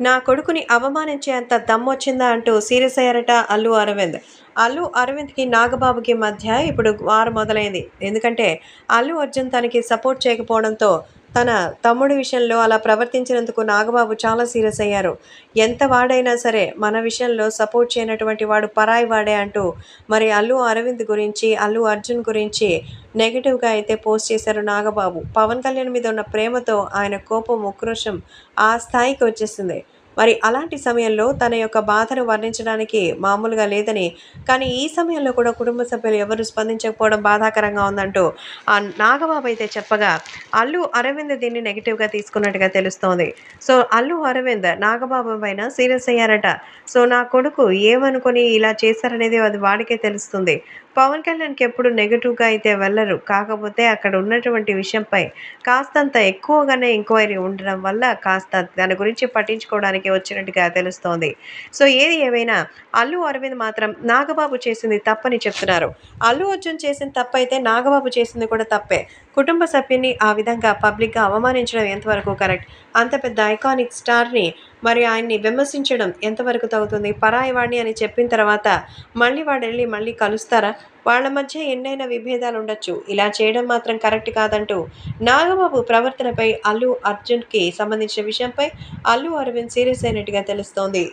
నా కొడుకుని అవమానించేంత దమ్మొచ్చిందా అంటూ సీరియస్ అయ్యారట అల్లు అరవింద్. అల్లు అరవింద్‌కి, నాగబాబుకి మధ్య ఇప్పుడు వార్ మొదలైంది. ఎందుకంటే అల్లు అర్జున్ తనకి సపోర్ట్ చేయకపోవడంతో తన తమ్ముడి విషయంలో అలా ప్రవర్తించినందుకు నాగబాబు చాలా సీరియస్ అయ్యారు. ఎంత వాడైనా సరే మన విషయంలో సపోర్ట్ చేయనటువంటి వాడు పరాయి వాడే అంటూ మరి అల్లు అరవింద్ గురించి, అల్లు అర్జున్ గురించి నెగెటివ్‌గా అయితే పోస్ట్ చేశారు నాగబాబు. పవన్ కళ్యాణ్ మీద ఉన్న ప్రేమతో ఆయన కోపం, ఉక్రోషం ఆ స్థాయికి వచ్చేసింది. మరి అలాంటి సమయంలో తన యొక్క బాధను వర్ణించడానికి మామూలుగా లేదని, కానీ ఈ సమయంలో కూడా కుటుంబ సభ్యులు ఎవరు స్పందించకపోవడం బాధాకరంగా ఉందంటూ నాగబాబు అయితే చెప్పగా, అల్లు అరవింద్ దీన్ని నెగెటివ్‌గా తీసుకున్నట్టుగా తెలుస్తోంది. సో, అల్లు అరవింద్ నాగబాబు పైన సీరియస్ అయ్యారట. సో, నా కొడుకు ఏమనుకుని ఇలా చేశారనేది అది వాడికే తెలుస్తుంది. పవన్ కళ్యాణ్‌కి ఎప్పుడు నెగెటివ్‌గా అయితే వెళ్లరు. కాకపోతే అక్కడ ఉన్నటువంటి విషయంపై కాస్తంత ఎక్కువగానే ఎంక్వైరీ ఉండడం వల్ల కాస్త దాని గురించి పట్టించుకోవడానికి వచ్చినట్టుగా తెలుస్తోంది. సో, ఏది ఏమైనా అల్లు అరవింద్ మాత్రం నాగబాబు చేసింది తప్పని చెప్తున్నారు. అల్లు అర్జున్ చేసిన తప్పైతే నాగబాబు చేసింది కూడా తప్పే. కుటుంబ సభ్యున్ని ఆ విధంగా పబ్లిక్‌గా అవమానించడం ఎంతవరకు కరెక్ట్? అంత పెద్ద ఐకానిక్ స్టార్‌ని మరి ఆయన్ని విమర్శించడం ఎంతవరకు తగుతుంది? పరాయి వాడిని అని చెప్పిన తర్వాత మళ్ళీ వాడెళ్ళి మళ్ళీ కలుస్తారా? వాళ్ళ మధ్య ఎన్నైనా విభేదాలుండొచ్చు. ఇలా చేయడం మాత్రం కరెక్ట్ కాదంటూ నాగబాబు ప్రవర్తనపై అల్లు అర్జున్‌కి సంబంధించిన విషయంపై అల్లు అరవింద్ సీరియస్ అయినట్టుగా తెలుస్తోంది.